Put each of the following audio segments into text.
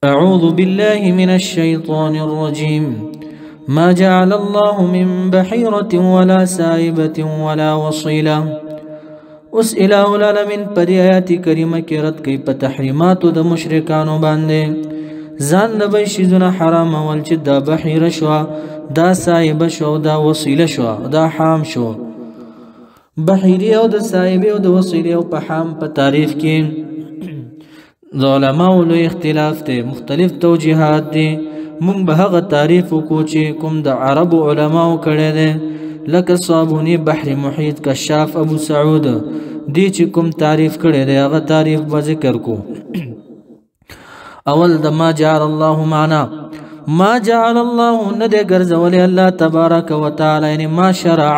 أعوذ بالله من الشيطان الرجيم ما جعل الله من بحيرة ولا سائبة ولا وصيلة اس إله العالمين پر آیات کریمه کې رد کوي په تحریماتو د مشرکانو باندې ځان د به شیزونه حرام ول چې دا بحیره شو دا سائبه شو دا وصیله شو دا حام شو بحیره او د سائبه او د وصیله او په حام په تعریف کې د علماء له اختلاف ته مختلف توجیهات دي مونږ به هغه تعریف وکړو چې کوم د عرب علماء کړي دي لکه صابونی بحر محیط کشاف ابو سعود دی چې کوم تعریف کړي دی هغه تعریف به ذکر کو اول د ما جعل الله معنا ما جعل الله ند ګرځول الله تبارک وتعالى یعنی ما شرع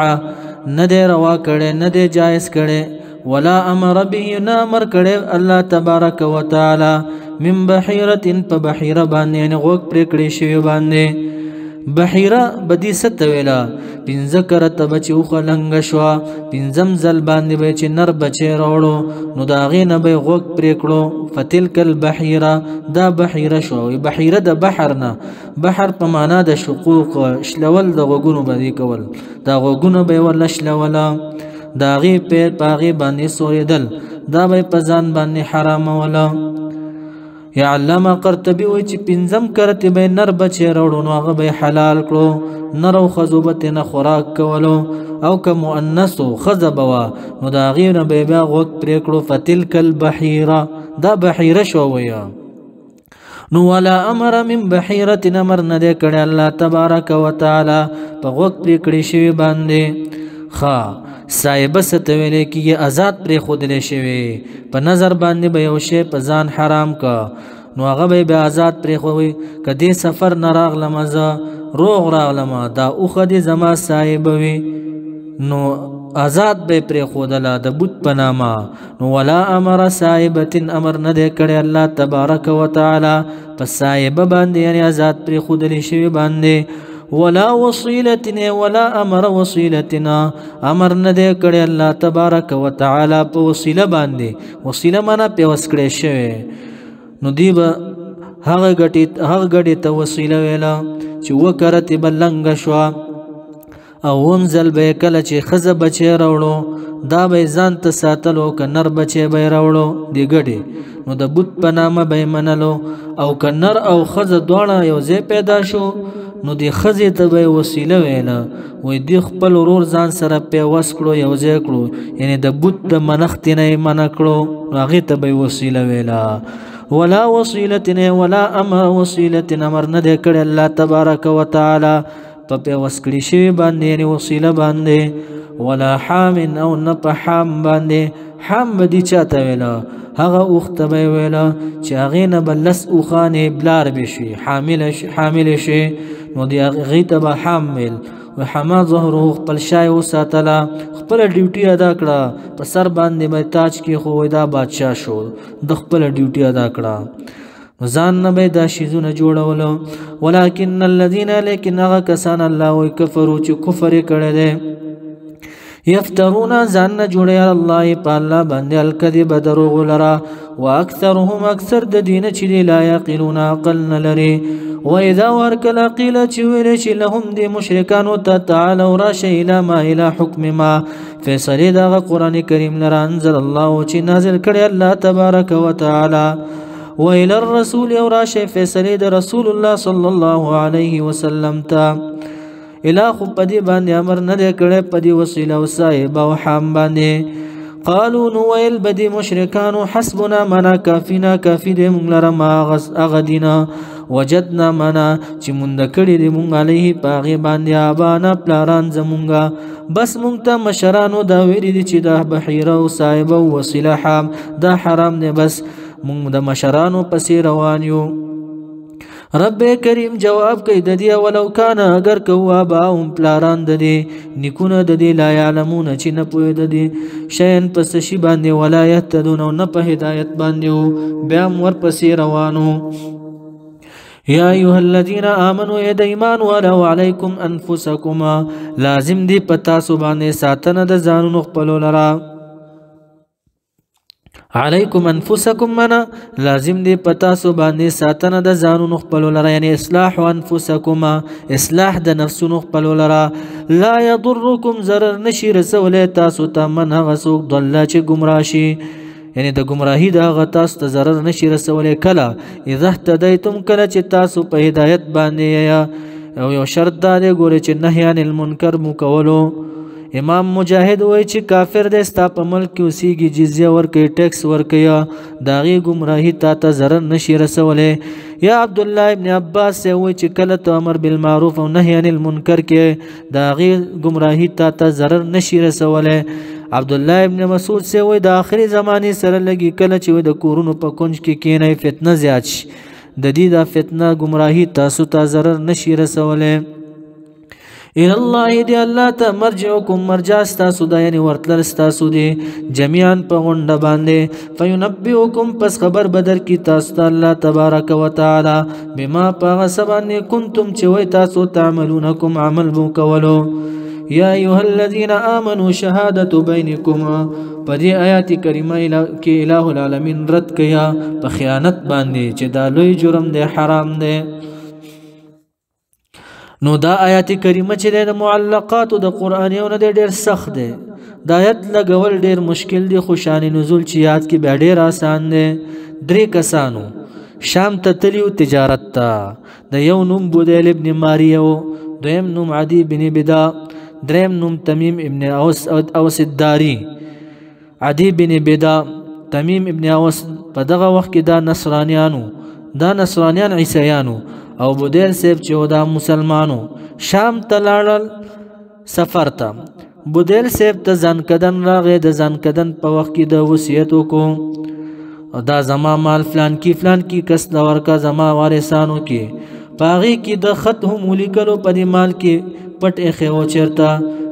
ند روا کړي ند جائز کړي ولا امر به نامر کړي الله تبارک وتعالى من بحيره په بحيره باندې یعنی غوږ پرې کړي شوی باندې بحیره بدی ستویلا پنځه کرته بچو خلنګ شو پنځم زل باندې به چې نر بچي راوړو نو دا غې نه به غوږ پرې کړو فتلک البحیره دا بحیره شو بحیره د بحر نه بحر په معنا د شقوق شلول د غوګونو باندې کول دا غوګونو به ول شلولا دا غې په پاغي باندې سوریدل دا به په ځان باندې حرام ولا یا علامه قرطبي وای چې پنځم کرته به نر بچي راوړو نو هغه به حلال کړو نر او خزوبت نه خوراک کولو او که مؤنث خزبوا نو دا غیر به بیا غوک پرې کړو فتلک البحیره دا بحیره شو ویا نو ولا امر من بحیره امر نه دې کړي الله تبارک وتعالى په غوک پرې کړی شی باندې خا سایبه ستویلې کې آزاد پر خودلې شوی په نظر باندې به یو شی په ځان حرام کا نو هغه به آزاد پر خوي کدي سفر نه راغلم زه روغ راغلم دا اوخه دي زما سایبه وي نو آزاد به پر خودلا د بوت پنامه نو ولا امر سایبه امر نه دی کړي الله تبارک وتعالى په سایبه باندې یعنی آزاد پر خودلې شوی باندې ولا وصيلتنا ولا امر وصيلتنا امر نه دې کړي الله تبارک وتعالى په وسیله باندې وسیله معنا په وسکړې شوی نو دی به هغه غټي ته وسیله ویلا چې وکړه بلنګ شو او ومزل به کله چې خزه بچي راوړو دا به ځان ته ساتلو ک نر بچي به راوړو دی غټي نو د بوت په نامه به منلو او ک نر او خزه دواړه یو ځای پیدا شو نو دی خزه ته به وسیله ویلا وای دی خپل ورور ځان سره په وسکړو یو ځای کړو یعنی د بوت د منخت نه من کړو هغه ته به وسیله ویلا ولا وصيلتنا ولا امر وصيلتنا امر نه دې کړي الله تبارک وتعالى په وسکړي شی باندې یعنی وسیله باندې ولا حام او نه په حام باندې حام بدی چاته ویلا هغه اوخته به ویلا چې هغه نه بلس اوخانه بلار بشي حامل شي نو دی هغه ته به حامل وحما ظهره خپل شای وساتلا خپل ډیوټي ادا کړه په سر باندې به تاج کې خو دا بادشاہ شو د خپل ډیوټي ادا کړه ځان نه به دا شیزونه جوړولو ولکن الذين لكن هغه کسان الله او کفرو چې کفر کړي دي یفترون ځان نه جوړي الله په الله باندې الکذب دروغ لرا واکثرهم اکثر د دین چې لا یقلون عقل لري واذا ورکل قيل چې ویل چې لهم دي مشرکانو ته تعالوا راشي الى ما الى حكم ما فیصله دا قران کریم لره انزل الله چې نازل کړي الله تبارک وتعالى وإلى الرسول وراشي فیصله د رسول الله صلى الله عليه وسلم ته الہ خو پدی باندې امر نه کړي پدی وسیله او صاحب او حام باندې قالوا نويل بدی مشرکان حسبنا منا کافینا کافی دې مونږ لره ما اغدینا وجدنا منا چې مونږ کړي دې مونږ علیه پاغي باندې ابانا پلاران زمونږه بس مونږ ته مشرانو دا ویری دي چې دا بحیره او صاحب او وسیله حام دا حرام نه بس مونږ د مشرانو پسې روان یو رب کریم جواب کوي د دې ولو کان اگر کوه باهم پلاران د دې نکونه د دې لا علمون چې نه پوي د دې شین پس شي باندې ولایت تدون نه په هدایت باندې بیا مور پسې روانو یا ایها الذين امنوا ایمان ولو علیکم انفسکم لازم دی پتا سو باندې ساتنه د ځانونو خپل لرا علیکم انفسکم منا لازم دی پتا سو باندې ساتنه د ځانونو خپل لره یعنی اصلاح انفسکم اصلاح د نفسونو خپل لره لا یضرکم ضرر نشي رسولې تاسو ته من هغه څوک ضل چې گمراه شي یعنی د گمراهی د هغه تاسو ته ضرر نشي رسولې کله اذا اهتدیتم کله چې تاسو په هدایت باندې یا او یو شرط دا دی ګوره چې نهی عن المنکر مو کولو امام مجاهد وای چې کافر دې ستا په ملک کې اوسېږي جزیه ورکوي ټیکس ورکوي د هغې ګمراهي تا ته ضرر نشي رسولی یا عبدالله ابن عباس وای چې کله ته امر بالمعروف او نهی عن المنکر کې د هغې ګمراهي تا ته ضرر نشي رسولی عبدالله ابن مسعود وای د آخري زمانې سره لګي کله چې د کورونو په کنج کې کینئ فتنه زیات شي د دې دا فتنه ګمراهي تاسو ته ضرر نشي رسولی الى الله دی الله ته مرجعکم مرجع ستاسو دا یعنی ورتلل ستاسو دی جميعا په غونډه باندې فینبئکم پس خبر بدر کی تاسو ته الله تبارک وتعالى بما پاغه سبانه کنتم چې وای تاسو تعملونکم عمل بو کولو یا ایها الذین آمنوا شهادت بینکم په دې آیات کریمه کې الہ العالمین رد کیا په خیانت باندې چې دا لوی جرم دی حرام دی نو دا آیات کریمه چې د معلقات د قرآن یو نه دی ډېر سخت دی دا آیت لګول ډېر مشکل دی خو شان نزول چې یاد کې بیا ډېر آسان دی درې کسانو شام ته تلیو تجارت ته د یو نوم بودیل ابن ماریو دویم نوم عدی بن بدا دریم نوم تمیم ابن اوس الداری عدی بن بدا تمیم ابن اوس په دغه وخت کې دا نصرانیان عیسیانو او بودیل سیب چې دا مسلمانو شام ته لاړل سفر ته بودیل سیب ته ځانکدن راغی د ځانکدن په وخت کې د وصیت وکړو دا زما مال فلان کی کس دا ورکا زما وارثانو کې په هغې کې د خط هم ولیکلو په دې مال کې پټ ایښی و چېرته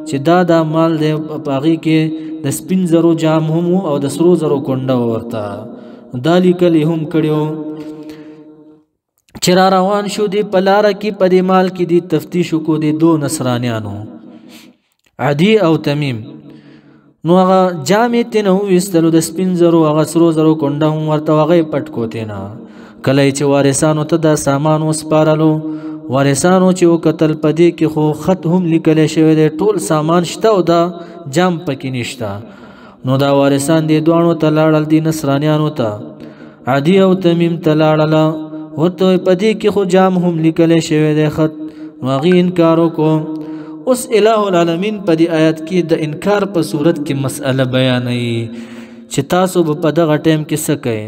چې دا مال دی په هغې کې د سپین زرو جام هم او د سرو زرو کونډه ورته دا لیکل هم کړي چې را روان شو دی په لاره کې په دې مال کې دی تفتیش وکړو دی دو نصرانیانو عدی او تمیم نو هغه جامې ترې نه وویستلو د سپین زرو هغه سرو زرو کونډه هم ورته هغه یې پټ کړو ترېنه کله چې وارثانو ته دا سامان وسپارلو وارثانو چې وکتل په دې کې خو خط هم لیکلی شوی دی ټول سامان شته او دا جام پکې نشته نو دا وارثان دې دواړو ته لاړل دي نصرانیانو ته عدی او تمیم ته لاړله ورته په دې کې خو جام هم لیکلی شوی دی خط نو هغې انکار وکړو اوس الہ العالمین په دې آیت کې د انکار په صورت کې مسئله بیانوي چې تاسو به په دغه ټایم کې څه کوئ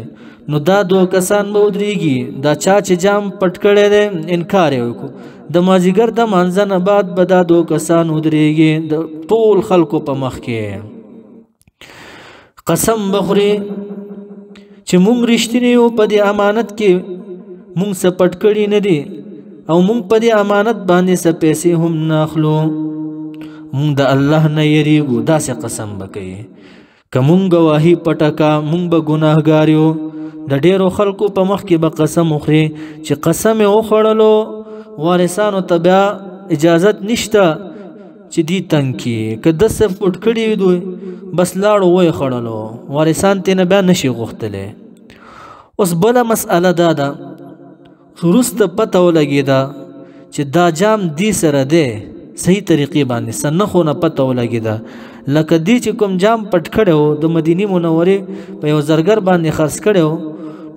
نو دا دو کسان به ودرېږي دا چا چې جام پټ کړی دی انکار یې وکړو د مازدیګر د مانځه نه بعد به دا دو کسان ودرېږي د ټول خلکو په مخ کې قسم بخوري چې مونږ رښتینی یو په دې امانت کې مونږ څه پټ کړي نه دي او مونږ په دې امانت باندې څه پیسې هم نه اخلو مونږ د الله نه یریږو داسې قسم به کوي که مونږ ګواهي پټه کا مونږ به ګناهګار یو د ډېرو خلکو په مخ کې به قسم وخوري چې قسم یې وخوړلو وارثانو ته بیا اجازت نشته چې دی تنګ کړي که ده څه پټ کړي دوی بس لاړو ویې خوړلو وارثان ترېنه بیا نشي غوښتلی اوس بله مسئله دا ده وروسته پته ولګېده چې دا جام دې سره دی صحیح طریقې باندې څه نښو نه پته ولګېده لکه دې چې کوم جام پټ کړی و د مدینې منورې په یو زرګر باندې خرڅ کړی و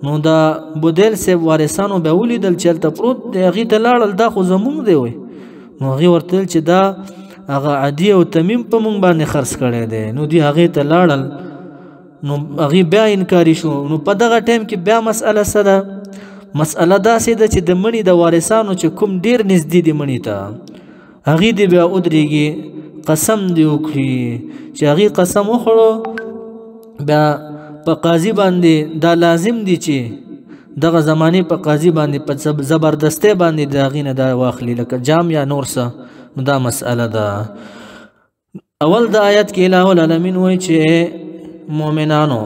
نو دا بودیل صاحب وارثانو بیا ولیدل چې هلته پروت دی هغې ته لاړل دا خو زمونږ دی وی نو هغې ورته ویل چې دا هغه عدي او تمیم په مونږ باندې خرڅ کړی دی نو دوی هغې ته لاړل نو هغې بیا انکاري شو نو په دغه ټایم کې بیا مسئله څه ده مسئله داسې ده چې د مړي د وارثانو چې کوم ډېر نږدې دي مړي ته هغې دې بیا ودرېږي قسم دې وکړي چې هغې قسم وخوړو بیا په قاضي باندې دا لازم دي چې دغه زمانې په قاضي باندې په زبردستۍ باندې د هغې نه دا واخلي لکه جام یا نور څه نو دا مسئله ده اول د آیت کې الہ العالمین وایي چې مؤمنانو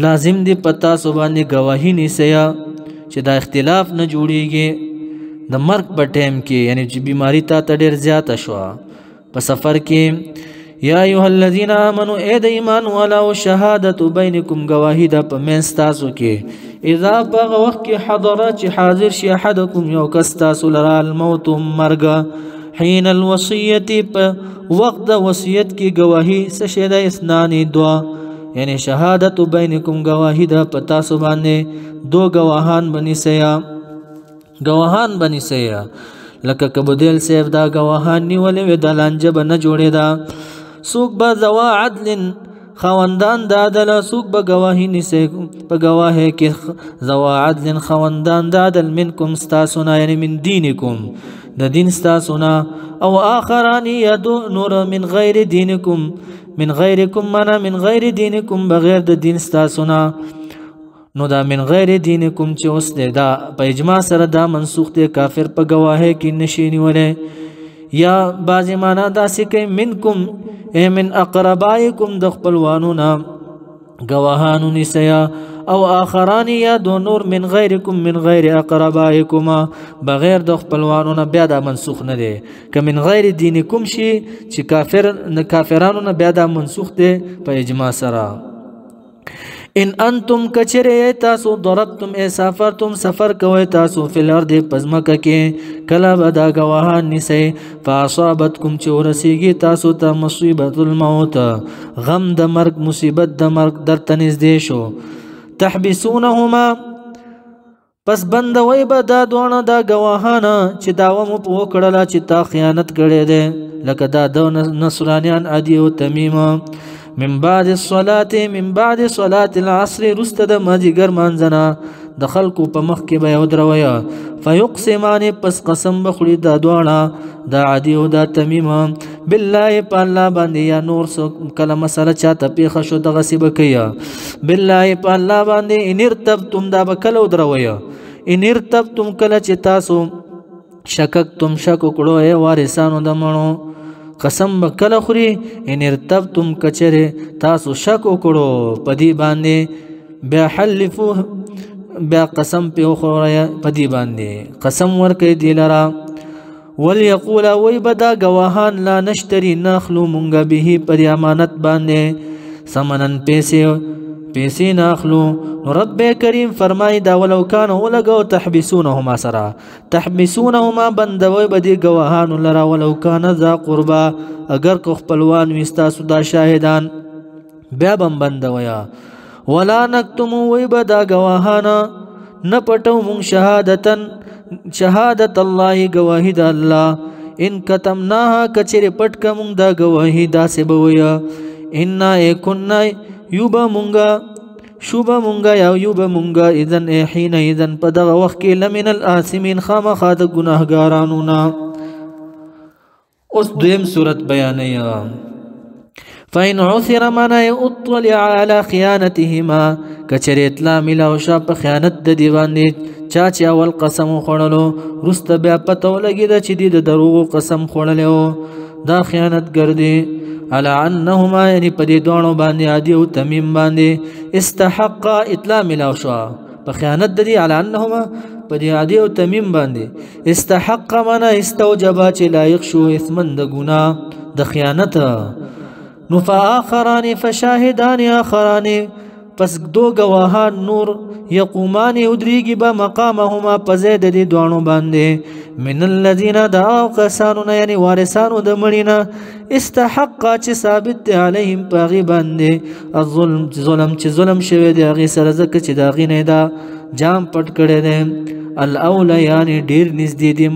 لازم دي په تاسو باندې ګواهي نیسئ چې دا اختلاف نه جوړیږي د مرګ په ټایم کې یعنی چې بیماری تا ته ډېر زیاته شوه په سفر کې یا ایها الذین آمنوا اے د ایمان والاو شهادت بینکم گواهی د پمنځ تاسو کې اذا بغ وخت کې حضرات چې حاضر شي احدکم یو کس تاسو لرا الموت مرګ حين الوصیه په وقت د وصیت کې گواهی څه شی د اسنانی دوا یعنی شهادت بینکم گواهی د پتا سو باندې دو گواهان بنی سیا گواهان بنی سیا لکه کبدل سیف دا گواهان نیولې د لانجه بنه جوړې دا سوق با زوا عدل خوندان د عدل سوق به گواهی نیسه په گواهه کې زوا عدل خوندان د عدل منکم استاسنا یعنی من دینکم د دین استاسنا او آخران یدو نور من غیر دینکم من غیرکم منا من غیر دینکم بغیر د دین استاسنا نو دا من غیر دینکم چې اوس دی دا په اجماع سره دا منسوخ دی کافر په گواهه کې نشي نیولې یا بعضی معنا داسې کوي منکم ای من اقربائکم د خپلوانو نه گواهانو نیسیا او آخران یا دو نور من غیرکم من غیر اقربائکم بغیر د خپلوانو نه بیا دا منسوخ نه دی که من غیر دینکم شي چې کافرانو نه بیا دا منسوخ دی په اجماع سره ان انتم کچره تاسو ضربتم ای سافرتم سفر کوي تاسو فی الارض پزمکه کې کله بدا گواهان نسی فاصابتکم چورسیږي تاسو ته مصیبت الموت غم د مرګ مصیبت د مرګ در تنزدې شو تحبسونهما پس بندوي به دا دوانه دا گواهان چې داوه مو په وکړه چې تا خیانت کړې ده لکه دا د نصرانیان عدی او تمیم من بعد صلاة العصر رست د مازیګر مانځنه د خلکو په مخ کې به ودروي فیقسمان پس قسم بخړي دا دوانه دا عدی او دا تمیم بالله په الله باندې یا نور کله مسله چاته پیښه شو د غصب کیا بالله په الله باندې ان ارتبتم دا بکله ودروي ان ارتبتم کله چې تاسو شککتم شک کړو اے وارثانو د مړو قسم بکله خوري ان ارتبتم کچره تاسو شک وکړو پدی باندې بیا حلفو بیا قسم په خوره پدی باندې قسم ورکې دی لرا وليقول وای بدا گواهان لا نشتري ناخلو مونږ به پر امانت باندې سمنن پیسې ناخلو رب کریم فرمای دا ولو کان ولګو تحبسونهما سرا تحبسونهما بندوي بدی گواهان لرا ولو کان ذا قربا اگر کو خپلوان وستا سودا شاهدان بیا بم بندویا ولا نکتم وی بدا گواهان نه پټو مون شهادت الله گواهی د الله ان کتمناها کچری پټ کوم دا گواهی دا سبویا ان کنا یوبا مونږه شوبا مونږه یا یوبا مونږه اذن حين اذن په دغه وخت کې لمن الآثمين خامخا د ګناهګارانو نه اوس دویم صورت بیانوي فإن عثر من اطلع على خيانتهما کچری اطلاع ملاو شا په خیانت د دیوانې چا اول قسم خوړلو رست بیا پته ولګی د چې د دروغ قسم خوړلو دا خیانت ګرځي على انهما یعنی پدې دوانو باندې عادی او تمیم باندې استحق اطلاع ملاو شو په خیانت د دې على انهما پدې عادی او تمیم باندې استحق معنا استوجب چې لایق شو اثمن د ګناه د خیانت نو فآخران فشاهدان آخران پس دو گواهان نور یقومان ادریگی با مقامهما پزید دی دوانو بانده من الذین دعاو قسانونا یعنی وارثانو دمڑینا استحقا چه ثابت دی علیهم پاغی بانده الظلم چه ظلم شوی دی اغی سرزک چه داغی نیدا جام پٹ کرده دی الاولا یعنی دیر نزدی دی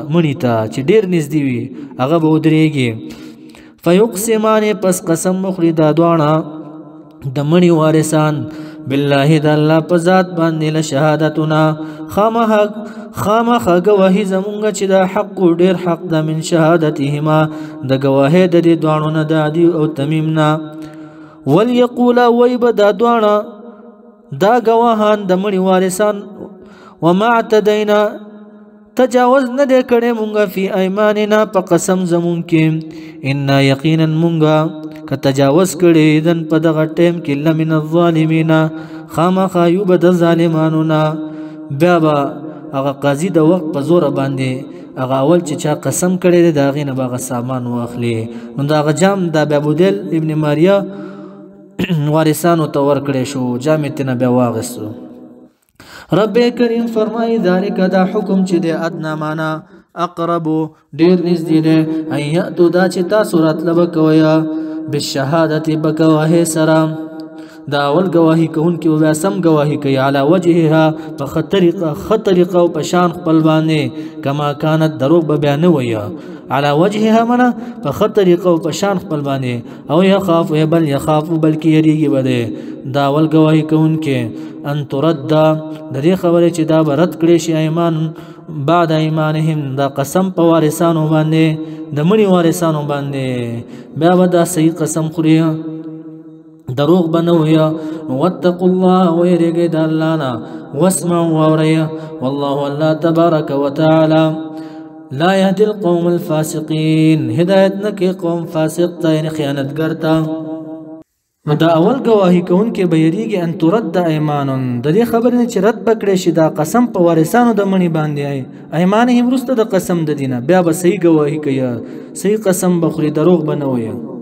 منی تا چه دیر نزدی وی اغا با ادریگی فیقسمان پس قسم مخری دا دوانا دمنی وارثان بالله د الله په ذات باندې له شهادتنا خامخ گواهی زمونږ چې دا حق ډیر حق د من شهادتهما د گواهی د دې دوانو نه د عادی او تمیمنا وليقول ويب دا دوانا دا گواهان د مړي وارثان وما اعتدینا تجاوز نه دې کړې مونږه فی ایماننا په قسم زمون کې ان یقینا مونږه که تجاوز کړي دن په دغه ټیم کې لمن الظالمین خامخا یوب د ظالمانو نه بیا به هغه قاضي د وخت په زور باندې هغه اول چې چا قسم کړی دی د هغې نه به هغه سامان واخلي. نو د هغه جام د ابودیل ابن ماریا وارثانو ته ورکړی شو، جام یې ترنه بیا واخیستو. رب کریم فرمایي ذلک دا حکم چې دی ادنا معنا اقربو ډیر نږدې دی ان یأتو دا چې تاسو راتله به کوئ بالشهادت په ګواهۍ سره دا اول گواهی کوونکی او بیا سم گواهی کوي علی وجهها په ښه طریقه او په شان خپل باندې کما کانت دروغ به بیا نه وایه علی وجهها منه په ښه طریقه او په شان خپل باندې او یخاف بل یخاف بلکې یریږي به دی دا اول گواهی کوونکی ان ترد د دې خبرې چې دا به رد کړی شي ایمان بعد ایمانهم دا قسم په وارثانو باندې د مړي وارثانو باندې بیا به دا صحیح قسم خوري دروغ بنویا. واتقوا الله ويرګي د الله نه واسمعوا واوریا والله الله تبارك وتعالى لا يهدي القوم الفاسقين هدایت نکي قوم فاسق ته یعنی خیانتګر ته. نو دا اول گواهی کوونکی به یریږي ان ترد ایمانون د دې خبرې نه چې رد بکړی شي دا قسم په وارثانو د مړي باندې ایمان هم وروسته د قسم د دینه بیا به صحیح گواهی کوي صحیح قسم بخوري دروغ به نه وایي.